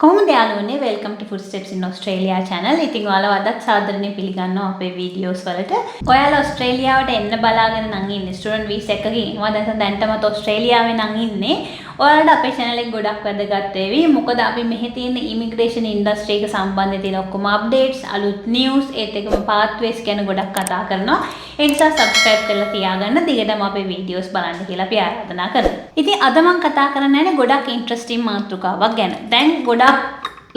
කොහොමද යාළුවනේ වෙල්කම් ටු ෆුඩ්ස්ටෙප්ස් ඉන් ඔස්ට්‍රේලියා channel. ඉතින් ඔයාලව අදත් සාදරයෙන් පිළිගන්නවා අපේ වීඩියෝස් වලට. ඔයාලා ඔස්ට්‍රේලියාවට එන්න බලාගෙන නම් ඉන්නේ ස්ටුඩන්ට් වීසා එකකින්. ඒවා දැන්ටමත් ඔස්ට්‍රේලියාවේ නම් ඉන්නේ. ඔයාලට අපේ channel එක ගොඩක් වැදගත් වෙවි. මොකද අපි මෙහි තියෙන ඉමිග්‍රේෂන් ඉන්ඩස්ට්‍රි එක සම්බන්ධ තියෙන ඔක්කොම අප්ඩේට්ස්, අලුත් නිවුස්, ඒත් එක්කම පාත්වේස් ගැන ගොඩක් කතා කරනවා. ඒ නිසා subscribe කරලා තියාගන්න. දිගටම අපේ වීඩියෝස් බලන්න කියලා අපි ආරාධනා කරනවා. ඉතින් අද මම කතා කරන්නේ ගොඩක් ඉන්ට්‍රස්ටිං මාතෘකාවක් ගැන. දැන් ගොඩක්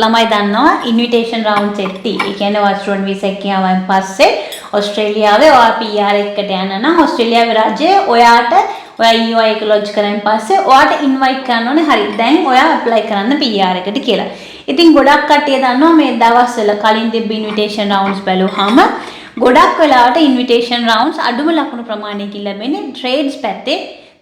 ළමයි දන්නවා ඉන්විටේෂන් රවුන්ඩ්ස් එක්ටි. ඒ කියන්නේ ස්ටුඩන්ට් වීසා එක ගියාන් පස්සේ ඔස්ට්‍රේලියාවේ ඔයා PR එකට යන නම් ඔස්ට්‍රේලියාවේ රජය ඔයාට ඔයා EY එක ලොජ් කරන් පස්සේ ඔයාට ඉන්වයිට් කරන්න ඕනේ. හරි. දැන් ඔයා ඇප්ලයි කරන්න PR එකට කියලා. ඉතින් ගොඩක් කට්ටිය දන්නවා මේ දවස්වල කලින් තිබ්බ ඉන්විටේෂන් රවුන්ඩ්ස් බැලුවාම ගොඩක් වෙලාවට ඉන්විටේෂන් රවුන්ඩ්ස් අඩුම ලකුණු ප්‍රමාණයකින් ලැබෙන්නේ ට්‍රේඩ්ස් පැත්තේ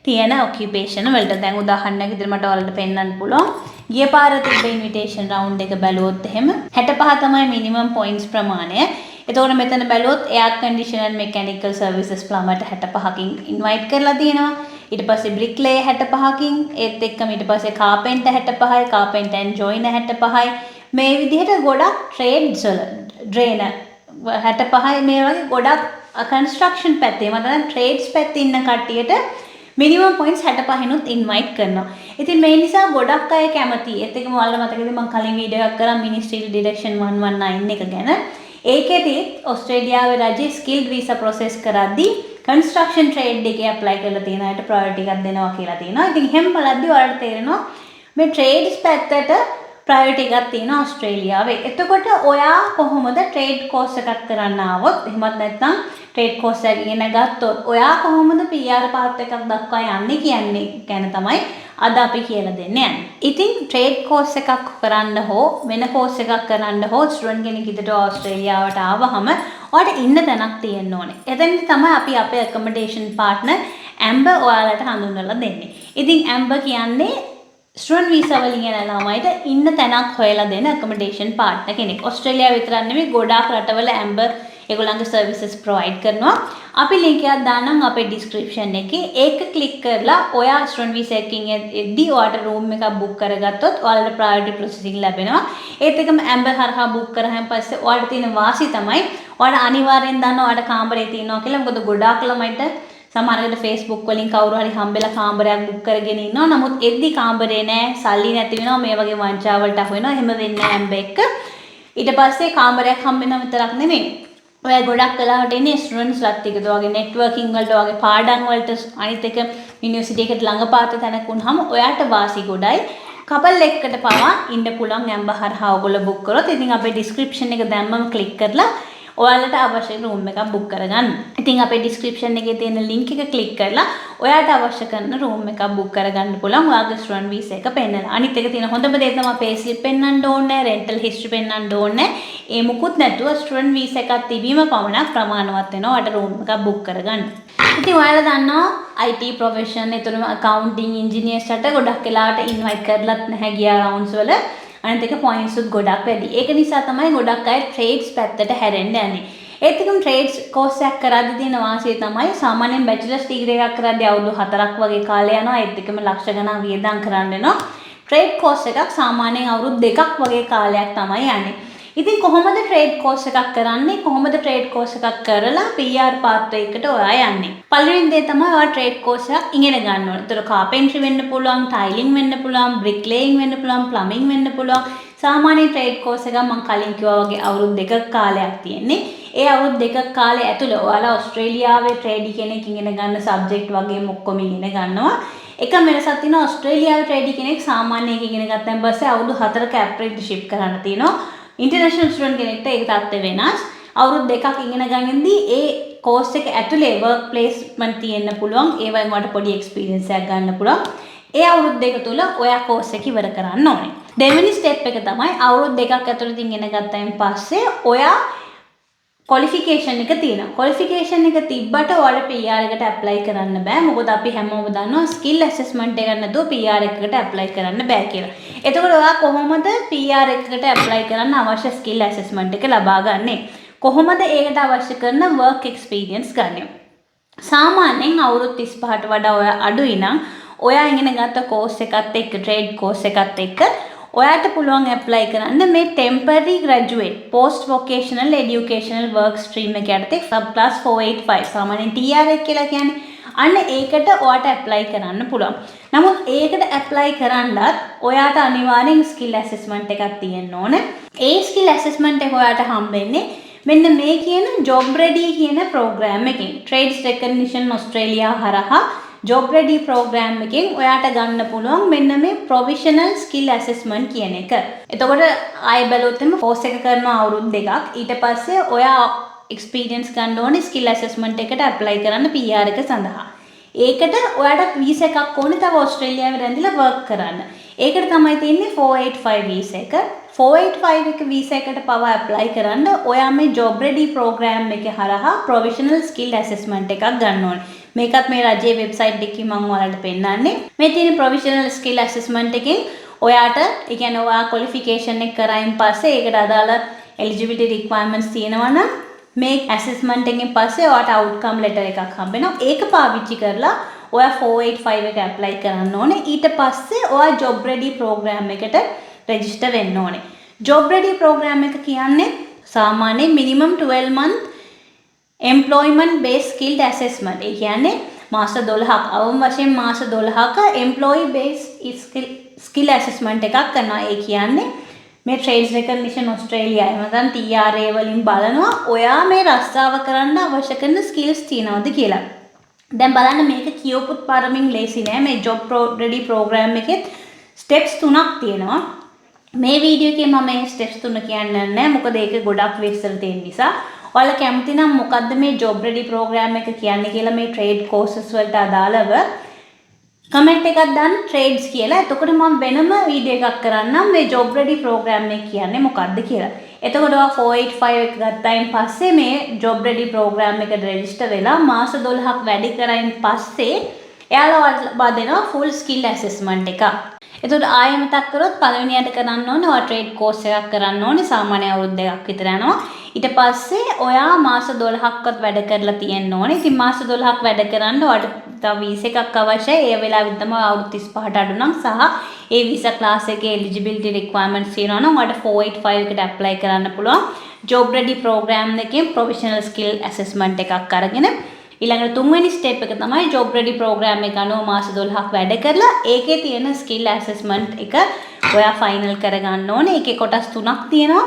තියෙන ඔකියුපේෂන් වලට. දැන් උදාහරණයක් විදිහට මට ඔයාලට පෙන්නන්න පුළුවන්. ගිය පාර තිබ්බ ඉන්විටේෂන් රවුන්ඩ් එක බැලුවොත් එහෙම 65 තමයි මිනිමම් පොයින්ට්ස් ප්‍රමාණය. එතකොට මෙතන බැලුවොත් air conditioner and mechanical services ප්ලම්බර්ට 65කින් ඉන්වයිට් කරලා තියෙනවා. ඊට පස්සේ බ්‍රික්ලේ 65කින්, ඒත් එක්කම ඊට පස්සේ කාපෙන්ටර් 65යි, කාපෙන්ටර් ඇන්ඩ් ජොයිනර් 65යි. මේ විදිහට ගොඩක් ට්‍රේඩ්ස් වල ඩ්‍රේනර් 65යි මේ වගේ ගොඩක් කන්ස්ට්‍රක්ෂන් පැත්තේ මතන ට්‍රේඩ්ස් පැත්තේ ඉන්න කට්ටියට මිනිමම් පොයින්ට්ස් 65නුත් ඉන්වයිට් කරනවා. ඉතින් මේ නිසා ගොඩක් අය කැමති. ඒත් එක්කම ඔයාලා මතකද මම කලින් වීඩියෝ එකක් කරා මිනිස්ට්‍රියල් ඩිරෙක්ෂන් 119 එක ගැන. ඒකෙදි ඔස්ට්‍රේලියාවේ රජයේ ස්කිල්ඩ් වීසා ප්‍රොසෙස් කරද්දී කන්ස්ට්‍රක්ෂන් ට්‍රේඩ් එකේ ඇප්ලයි කරලා තියෙන අයට ප්‍රයොරිටි එකක් දෙනවා කියලා තියෙනවා. ඉතින් එහෙම බලද්දී ඔයාලට තේරෙනවා මේ ට්‍රේඩ්ස් පැත්තට ප්‍රයොරිටි එකක් තියෙනවා ඔස්ට්‍රේලියාවේ. එතකොට ඔයා කොහොමද ට්‍රේඩ් කෝස් එකක් කරන්න ආවොත් එහෙමත් නැත්නම් ට්‍රේඩ් කෝස් එක ඉගෙන ගත්තොත් ඔයා කොහොමද PR පාත් එකක් දක්වා යන්නේ කියන්නේ ගැන තමයි අද අපි කියලා දෙන්න යන්නේ. ඉතින් ට්‍රේඩ් කෝස් එකක් කරන්න හෝ වෙන කෝස් එකක් කරන්න හෝ ස්ටුඩන්ට් කෙනෙක් ඉදිරියට ඕස්ට්‍රේලියාවට ආවහම ඔයාලට ඉන්න තැනක් තියෙන්න ඕනේ. එතෙන්දි තමයි අපි අපේ ඇකොමඩේෂන් පාර්ට්නර් ඇම්බර් ඔයාලට හඳුන්වලා දෙන්නේ. ඉතින් ඇම්බර් කියන්නේ ස්ටුඩන්ට් වීසා වලින් යන ළමයිට ඉන්න තැනක් හොයලා දෙන ඇකොමඩේෂන් පාර්ට්නර් කෙනෙක්. ඔස්ට්‍රේලියාව විතරක් නෙමෙයි ගොඩාක් රටවල ඇම්බර් ඒගොල්ලන්ගේ සර්විසස් ප්‍රොවයිඩ් කරනවා. අපි ලින්ක් එකක් දාන්නම් අපේ ඩිස්ක්‍රිප්ෂන් එකේ. ඒක ක්ලික් කරලා ඔයා ස්ටුඩන්ට් වීසා එකකින් එද්දී ඔයාට රූම් එකක් බුක් කරගත්තොත් ඔයාලට ප්‍රයොරිටි ප්‍රොසෙසින් ලැබෙනවා. ඒත් එකම ඇම්බර් හරහා බුක් කරාන් පස්සේ ඔයාලට තියෙන වාසිය තමයි ඔයාලා අනිවාර්යෙන් දන්නවා ඔයාලට කාමරේ තියෙනවා කියලා. මොකද ගොඩාක් ළමයිට සමහරවිට Facebook වලින් කවුරු හරි හම්බෙලා කාමරයක් බුක් කරගෙන ඉන්නවා. නමුත් එද්දි කාමරේ නැහැ, සල්ලි නැති වෙනවා, මේ වගේ වංචාවලට අහු වෙනවා. එහෙම වෙන්නේ නැහැ ඇම්බර් එක. ඊට පස්සේ කාමරයක් හම්බෙනවා විතරක් නෙමෙයි. ඔය ගොඩක් වෙලාවට ඉන්නේ ස්ටුඩන්ට්ස්ලාත් එක්ක වගේ නෙට්වර්කින් වලට වගේ පාඩම් වලට අනිත් එක යුනිවර්සිටි එකට ළඟපාත තැනක වුණාම ඔයාට වාසි ගොඩයි. කපල් එක්කට පවා ඉන්න පුළුවන් ඇම්බර් හරහා ඔයගොල්ලෝ බුක් කරොත්. ඉතින් අපේ ඩිස්ක්‍රිප්ෂන් එක දැම්මම ක්ලික් කරලා ඔයාලට අවශ්‍ය රූම් එකක් බුක් කරගන්න. ඉතින් අපේ ඩිස්ක්‍රිප්ෂන් එකේ තියෙන ලින්ක් එක ක්ලික් කරලා ඔයාට අවශ්‍ය කරන රූම් එකක් බුක් කරගන්න පුළුවන්. ඔයාගේ ස්ටුඩන්ට් වීසා එක පෙන්නලා. අනිත් එක තියෙන හොඳම දේ තමයි පේ ස්ලිප් පෙන්නන්න ඕනේ, රෙන්ටල් හිස්ටරි පෙන්නන්න ඕනේ. ඒ මුකුත් නැතුව ස්ටුඩන්ට් වීසා එකක් තිබීම පමණක් ප්‍රමාණවත් වෙනවා ඔයාට රූම් එකක් බුක් කරගන්න. ඉතින් ඔයාලා දන්නවා IT ප්‍රොෆෙෂන්, ඒතරම accounting engineers ට ගොඩක් වෙලාවට ඉන්වයිට් කරලත් නැහැ ගියා රවුන්ඩ්ස් වල. අනිත් එක පොයින්ට්ස් උත් ගොඩක් වැඩි. ඒක නිසා තමයි ගොඩක් අය ට්‍රේඩ්ස් පැත්තට හැරෙන්න යන්නේ. ඒත් එකම ට්‍රේඩ්ස් කෝස් එකක් කරද්දී තියෙන වාසිය තමයි සාමාන්‍යයෙන් බැචලර්ස් ඩිග්‍රී එකක් කරද්දී අවුරුදු 4ක් වගේ කාලය යනවා. ඒත් එකම ලක්ෂ ගණන් වියදම් කරන්න වෙනවා. ට්‍රේඩ් කෝස් එකක් සාමාන්‍යයෙන් අවුරුදු 2ක් වගේ කාලයක් තමයි යන්නේ. ඉතින් කොහොමද ට්‍රේඩ් කෝස් එකක් කරන්නේ? කොහොමද ට්‍රේඩ් කෝස් එකක් කරලා PR පාත්වය එකට ඔයා යන්නේ? පළවෙනි දේ තමයි ඔයා ට්‍රේඩ් කෝස් එකක් ඉගෙන ගන්න ඕනේ. ඒතර කාපෙන්ට්‍රි වෙන්න පුළුවන්, ටයිලින් වෙන්න පුළුවන්, බ්‍රික්ලේයින් වෙන්න පුළුවන්, ප්ලම්බින් වෙන්න පුළුවන්. සාමාන්‍ය ට්‍රේඩ් කෝස් එකක් මම කලින් කිව්වා වගේ අවුරුදු 2ක කාලයක් තියෙන්නේ. ඒ අවුරුදු 2ක කාලය ඇතුළේ ඔයාලා ඔස්ට්‍රේලියාවේ ට්‍රේඩි කෙනෙක් ඉගෙන ගන්න සබ්ජෙක්ට් වගේම ඔක්කොම ඉගෙන ගන්නවා. එක වෙනසක් තියෙනවා ඔස්ට්‍රේලියාවේ ට්‍රේඩි කෙනෙක් සාමාන්‍ය එක ඉගෙන ගත්තන් පස්සේ අවුරුදු 4ක ඇප්‍රෙන්ටිස්ෂිප් කරන්න තියෙනවා. ඉන්ටර්නැෂනල් ස්ටුඩන්ට් කෙනෙක්ට ඒක තත්ත්වය වෙනස්. අවුරුදු 2ක් ඉගෙන ගනින්දී ඒ කෝස් එක ඇතුලේ වර්ක් ප්ලේස්මන්ට් තියෙන්න පුළුවන්. ඒ වගේම ඔයාලට පොඩි එක්ස්පීරියන්ස් එකක් ගන්න පුළුවන්. ඒ අවුරුදු 2 තුල ඔයා කෝස් එක ඉවර කරන්න ඕනේ. දෙවෙනි ස්ටෙප් එක තමයි අවුරුදු 2ක් ඇතුළත ඉගෙන ගත්තයින් පස්සේ ඔයා ක්වොලිෆිකේෂන් එක තියෙනවා. ක්වොලිෆිකේෂන් එක තිබ්බට ඔයාලට PR එකට ඇප්ලයි කරන්න බෑ. මොකද අපි හැමෝම දන්නවා ස්කිල් ඇසෙස්මන්ට් එකක් නැතුව PR එකකට ඇප්ලයි කරන්න බෑ කියලා. එතකොට ඔයා කොහොමද PR එකකට ඇප්ලයි කරන්න අවශ්‍ය ස්කිල් ඇසෙස්මන්ට් එක ලබා ගන්නේ? කොහොමද ඒකට අවශ්‍ය කරන වර්ක් එක්ස්පීරියන්ස් ගන්නෙ? සාමාන්‍යයෙන් අවුරුදු 35ට වඩා ඔයා අඩුයි නම් ඔයා ඉගෙන ගත්ත කෝස් එකත් එක්ක ට්‍රේඩ් කෝස් එකත් එක්ක ඔයාට පුළුවන් apply කරන්න මේ temporary graduate post vocational educational work stream එක යටතේ sub class 485 සාමාන්‍යයෙන් TR එක කියලා කියන්නේ. අන්න ඒකට ඔයාට apply කරන්න පුළුවන්. නමුත් ඒකට apply කරන්නත් ඔයාට අනිවාර්යෙන් skill assessment එකක් තියෙන්න ඕනේ. ඒ skill assessment එක ඔයාට හම්බෙන්නේ මෙන්න මේ කියන job ready කියන program එකෙන්. Trades Recognition Australia හරහා job ready program එකෙන් ඔයාට ගන්න පුළුවන් මෙන්න මේ provisional skill assessment කියන එක. එතකොට ආයෙ බැලුවොත් එimhe course එක කරනවා අවුරුදු දෙකක්. ඊට පස්සේ ඔයා experience ගන්න ඕනේ skill assessment එකට apply කරන්න PR එක සඳහා. ඒකට ඔයාට visa එකක් ඕනේ තව ඕස්ට්‍රේලියාවේ රැඳිලා work කරන්න. ඒකට තමයි තියෙන්නේ 485 visa එක. 485 එක visa එකට පව apply කරන්න ඔයා මේ job ready program එකේ හරහා provisional skill assessment එකක් ගන්න ඕනේ. මේකත් මේ රජයේ වෙබ්සයිට් එකකින් මම ඔයාලට පෙන්නන්නේ. මේ තියෙන provisional skill assessment එකෙන් ඔයාට ඒ කියන්නේ ඔයා qualification එක කරායින් පස්සේ ඒකට අදාළ eligibility requirements තියෙනවා නම් මේ assessment එකෙන් පස්සේ ඔයාට outcome letter එකක් හම්බෙනවා. ඒක පාවිච්චි කරලා ඔයා 485 එක apply කරන්න ඕනේ. ඊට පස්සේ ඔයා job ready program එකට register වෙන්න ඕනේ. job ready program එක කියන්නේ සාමාන්‍යයෙන් minimum 12 month employment based skilled assessment. ඒ කියන්නේ මාස 12ක් අවම වශයෙන් මාස 12ක employee based skill assessment එකක් කරනවා. ඒ කියන්නේ මේ Trades Recognition Australia එහෙම නැත්නම් TRA වලින් බලනවා ඔයා මේ රස්සාව කරන්න අවශ්‍ය කරන skills තියනවද කියලා. දැන් බලන්න මේක කියවපුත් පාරමින් ලේසි නෑ. මේ job ready program එකේ steps 3ක් තියෙනවා. මේ වීඩියෝ එකේ මම මේ steps 3 කියන්නේ නැහැ. මොකද ඒක ගොඩක් විස්තර තියෙන නිසා. ඔයාලා කැමති නම් මොකද්ද මේ job ready program එක කියන්නේ කියලා මේ trade courses වලට අදාළව කමෙන්ට් එකක් දාන්න trades කියලා. එතකොට මම වෙනම වීඩියෝ එකක් කරන්නම් මේ job ready program එක කියන්නේ මොකක්ද කියලා. එතකොට ඔයා 485 එක ගත්තායින් පස්සේ මේ job ready program එකට register වෙලා මාස 12ක් වැඩි කරායින් පස්සේ එයාලා දෙනවා full skill assessment එක. එතකොට ආයෙ මතක් කරොත් පළවෙනියට කරන්න ඕනේ ඔයා trade course එකක් කරන්න ඕනේ. සාමාන්‍ය අවුරුදු දෙකක් විතර යනවා. ඊට පස්සේ ඔයා මාස 12ක්වත් වැඩ කරලා තියෙන්න ඕනේ. ඉතින් මාස 12ක් වැඩ කරන්න ඔයාට තව visa එකක් අවශ්‍යයි. ඒ වෙලාවෙත් තමයි අවුරුදු 35ට අඩු නම් සහ ඒ visa class එකේ eligibility requirements තියෙනවා නම් ඔයාට 485 එකට apply කරන්න පුළුවන්. job ready program එකෙන් provisional skill assessment එකක් අරගෙන ඊළඟට තුන්වෙනි step එක තමයි job ready program එක අනුව මාස 12ක් වැඩ කරලා ඒකේ තියෙන skill assessment එක ඔයා final කරගන්න ඕනේ. ඒකේ කොටස් තුනක් තියෙනවා.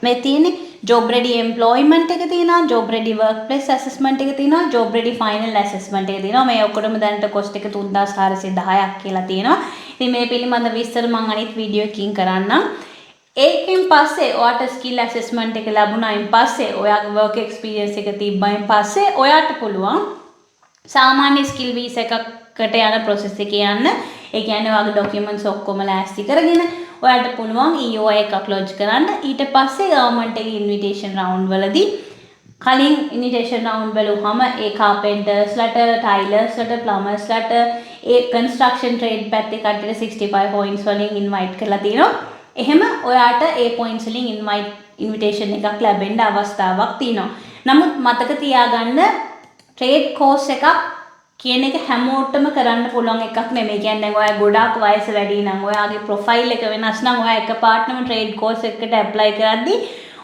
මේ තියෙන්නේ job ready employment එක තියෙනවා, job ready workplace assessment එක තියෙනවා, job ready final assessment එක තියෙනවා. මේ ඔක්කොටම දැනට cost එක 3410ක් කියලා තියෙනවා. ඉතින් මේ පිළිබඳ විස්තර මම අනිත් වීඩියෝ එකකින් කරන්නම්. ඒකෙන් පස්සේ ඔයාට skill assessment එක ලැබුණායින් පස්සේ ඔයාගේ work experience එක තිබ්බයින් පස්සේ ඔයාට පුළුවන් සාමාන්‍ය skill visa එකකට යන process එකේ යන්න. ඒ කියන්නේ ඔයාගේ documents ඔක්කොම ලෑස්ති කරගෙන ඔයාට පුළුවන් EOI එකක් lodge කරන්න. ඊට පස්සේ government එකේ invitation round වලදී කලින් invitation round වලුවම ඒ carpenters ලට, tilers ලට, plumbers ලට, ඒ construction trade පැත්තේ කට්ටියට 65 points වලින් invite කරලා තියෙනවා. එහෙම ඔයාට ඒ points වලින් invitation එකක් ලැබෙන්න අවස්ථාවක් තියෙනවා. නමුත් මතක තියාගන්න trade course එකක් කියන එක හැමෝටම කරන්න පුළුවන් එකක් නෙමෙයි. කියන්නේ ඔයා ගොඩාක් වයස වැඩි නම් ඔයාගේ profile එක වෙනස් නම් ඔයා එකපාරටම trade course එකකට apply කරද්දී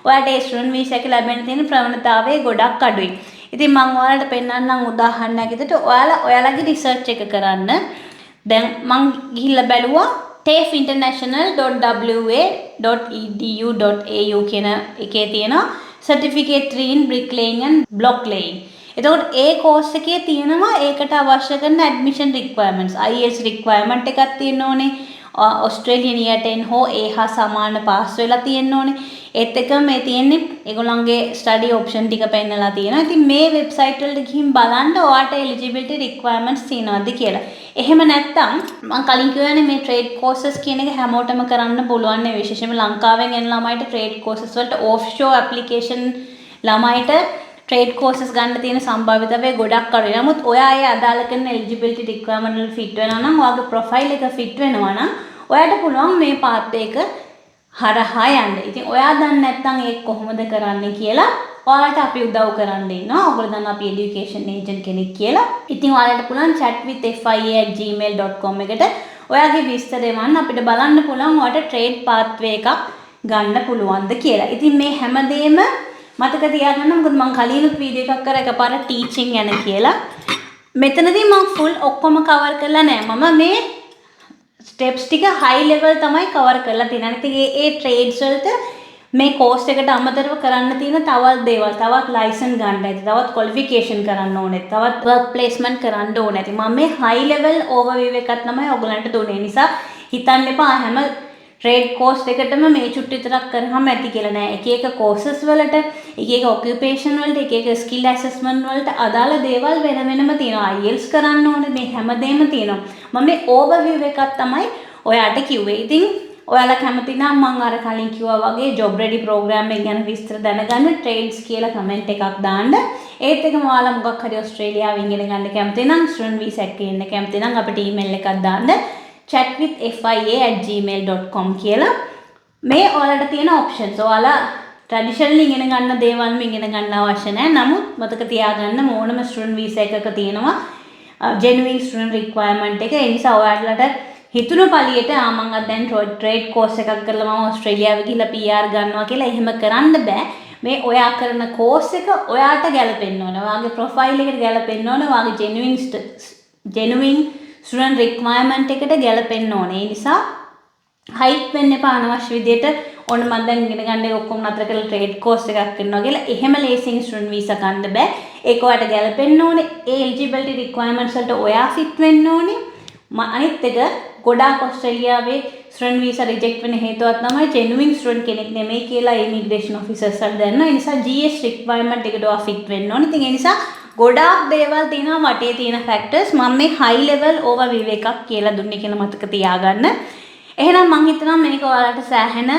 ඔයාට ඒ student visa එක ලැබෙන්න තියෙන ප්‍රවණතාවය ගොඩක් අඩුයි. ඉතින් මම ඔයාලට පෙන්නන්නම් උදාහරණයක් විදිහට ඔයාලගේ research එක කරන්න. දැන් මම ගිහිල්ලා බැලුවා tafeinternational.wa.edu.au කියන එකේ තියෙන certificate 3 in bricklaying and block laying. එතකොට ඒ course එකේ තියෙනවා ඒකට අවශ්‍ය කරන admission requirements. IELTS requirement එකක් තියෙන්න ඕනේ. Australian year 10 හෝ ඒ හා සමාන පාස් වෙලා තියෙන්න ඕනේ. ඒත් එක්කම මේ තියෙන්නේ ඒගොල්ලන්ගේ study option ටික පෙන්නලා තියෙනවා. ඉතින් මේ website වලට ගිහින් බලන්න ඔයාට eligibility requirements තියෙනවද කියලා. එහෙම නැත්නම් මම කලින් කියවනේ මේ trade courses කියන එක හැමෝටම කරන්න පුළුවන් නේ. විශේෂයෙන්ම ලංකාවෙන් එන ළමයිට trade courses වලට offshore application ළමයිට trade courses ගන්න තියෙන සම්භාවිතතාවය ගොඩක් අඩුයි. නමුත් ඔයා ඒ අදාළ කරන eligibility requirement වල fit වෙනවා නම් ඔයාගේ profile එක fit වෙනවා නම් ඔයාට පුළුවන් මේ path එක හරහා යන්න. ඉතින් ඔයා දන්නේ නැත්නම් ඒක කොහොමද කරන්නේ කියලා ඔයාලට අපි උදව් කරන්න ඉන්නවා. ඔයගොල්ලෝ දන්නවා අපි education agent කෙනෙක් කියලා. ඉතින් ඔයාලට පුළුවන් chat with fia@gmail.com එකට ඔයාගේ විස්තරය වන්න අපිට බලන්න පුළුවන් ඔයාලට ට්‍රේඩ් පාත්වේ එකක් ගන්න පුළුවන්ද කියලා. ඉතින් මේ හැමදේම මතක තියාගන්න. මොකද මම කලිනුත් වීඩියෝ එකක් කරා එකපාරට ටීචින් ගැන කියලා. මෙතනදී මම ෆුල් ඔක්කොම කවර් කරලා නැහැ. මම මේ ස්ටෙප්ස් ටික හයි ලෙවල් තමයි කවර් කරලා තියෙන්නේ. ඉතින් ඒ ට්‍රේඩ්ස් වලට මේ කෝස් එකට අමතරව කරන්න තියෙන තවත් දේවල්, තවත් ලයිසන් ගන්න ඇති, තවත් ක්වොලිෆිකේෂන් කරන්න ඕනේ, තවත් වර්ක් ප්ලේස්මන්ට් කරන්න ඕනේ. ඉතින් මම මේ හයි ලෙවල් ඕවර්විව් එකක් තමයි ඔයගලන්ට දුන්නේ. නිසා හිතන්න එපා හැම ට්‍රේඩ් කෝස් එකටම මේ චුට්ටු විතරක් කරාම ඇති කියලා නෑ. එක එක කෝසස් වලට, එක එක ඔකියුපේෂන් වලට, එක එක ස්කිල් ඇසස්මන්ට් වලට අදාළ දේවල් වෙන වෙනම තියෙනවා. IELTS කරන්න ඕනේ, මේ හැමදේම තියෙනවා. මම මේ ඕවර්විව් එකක් තමයි ඔයාලට කිව්වේ. ඉතින් ඔයාලා කැමති නම් මම අර කලින් කිව්වා වගේ ජොබ් රෙඩි ප්‍රෝග්‍රෑම් එක ගැන විස්තර දැනගන්න ට්‍රේඩ්ස් කියලා කමෙන්ට් එකක් දාන්න. ඒත් එකම ඔයාලා මොකක් හරි ඕස්ට්‍රේලියාවෙන් ඉගෙන ගන්න කැමති නම් ස්ටුඩන්ට් වීසා එකේ ඉන්න කැමති නම් අපිට ඊමේල් එකක් දාන්න chatwithfia@gmail.com කියලා. මේ ඔයාලට තියෙන ඔප්ෂන්ස්. ඔයාලා ට්‍රැඩිෂනලි ඉගෙන ගන්න දේවල්ම ඉගෙන ගන්න අවශ්‍ය නැහැ. නමුත් මතක තියාගන්න ඕනම ස්ටුඩන්ට් වීසා එකක තියෙනවා genuine student requirement එක. ඒ නිසා ඔයාලට හිතුණු පළියට මම අද දැන් ට්‍රේඩ් කෝස් එකක් කරලා මම ඕස්ට්‍රේලියාව ගිහිල්ලා PR ගන්නවා කියලා එහෙම කරන්න බෑ. මේ ඔයා කරන කෝස් එක ඔයාට ගැලපෙන්න ඕන. ඔයාගේ ප්‍රොෆයිල් එකට ගැලපෙන්න ඕන. ඔයාගේ genuine student requirement එකට ගැලපෙන්න ඕනේ. ඒ නිසා හයිප් වෙන්න එපා අනවශ්‍ය විදියට ඕන මම දැන් ඉගෙන ගන්න එක ඔක්කොම නතර කරලා ට්‍රේඩ් කෝස් එකක් කරනවා කියලා එහෙම ලේසියෙන් ස්ටුඩන්ට් වීසා ගන්න බෑ. ඒක ඔයාට ගැලපෙන්න ඕනේ. ඒ eligibility requirements වලට ඔයා fit වෙන්න ඕනේ. අනිත් එක ගොඩාක් ඕස්ට්‍රේලියාවේ ස්ටුඩන්ට් වීසා රිජෙක්ට් වෙන හේතුවක් තමයි genuine ස්ටුඩන්ට් කෙනෙක් නෙමෙයි කියලා ඉමිග්‍රේෂන් ඔෆිසර්ස් වල දන්නවා. ඒ නිසා GS requirement එකට ඔයා fit වෙන්න ඕනේ. ඉතින් ඒ නිසා ගොඩාක් දේවල් තියෙනවා වටේ තියෙන ෆැක්ටර්ස්. මම මේ high level overview එකක් කියලා දුන්නේ කියලා මතක තියාගන්න. එහෙනම් මම හිතනවා මේක ඔයාලට සෑහෙන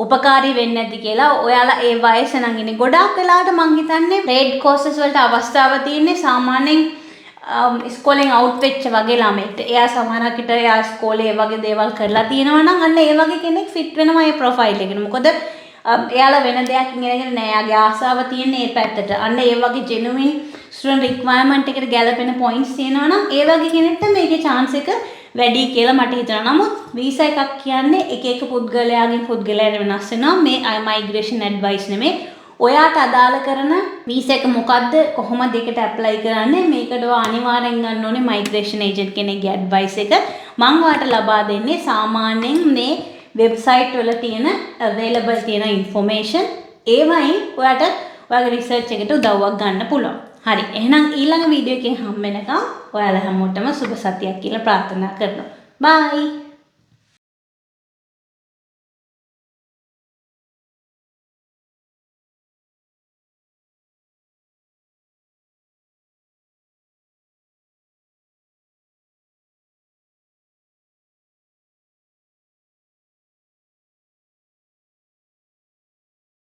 උපකාරී වෙන්නේ නැති කියලා. ඔයාලා ඒ වයස නම් ඉන්නේ. ගොඩාක් වෙලාවට මම හිතන්නේ ට්‍රේඩ් කෝසස් වලට අවස්ථාව තියෙන්නේ සාමාන්‍යයෙන් ඉස්කෝලෙන් අවුට් වෙච්ච වගේ ළමෙක්ට. එයා සමහරක් විට එයා ඉස්කෝලේ වගේ දේවල් කරලා තියෙනවා නම් අන්න ඒ වගේ කෙනෙක් ෆිට වෙනවා ඒ ප්‍රොෆයිල් එකට. මොකද එයාලා වෙන දෙයක් ඉගෙනගෙන නෑ. එයාගේ ආසාව තියෙන්නේ ඒ පැත්තට. අන්න ඒ වගේ genuine student requirement එකට ගැලපෙන points තියෙනවා නම් ඒ වගේ කෙනෙක්ට මේකේ chance එක වැඩි කියලා මට හිතෙනවා. නමුත් වීසා එකක් කියන්නේ එක එක පුද්ගලයාගෙන් පුද්ගලයාට වෙනස් වෙනවා. මේ migration advice නෙමෙයි. ඔයාට අදාළ කරන වීසා එක මොකද්ද, කොහොමද ඒකට ඇප්ලයි කරන්නේ, මේකට ඔයා අනිවාර්යෙන් ගන්න ඕනේ මයිග්‍රේෂන් ඒජන්ට් කෙනෙක්ගේ ඇඩ්වයිස් එක. මම ඔයාට ලබා දෙන්නේ සාමාන්‍යයෙන් මේ වෙබ්සයිට් වල තියෙන available තියෙන information. ඒ වයින් ඔයාට ඔයාගේ රිසර්ච් එකට උදව්වක් ගන්න පුළුවන්. හරි. එහෙනම් ඊළඟ වීඩියෝ එකෙන් හම්බ වෙනකම් ඔයාලා හැමෝටම සුබ සතියක් කියලා ප්‍රාර්ථනා කරනවා. බයි.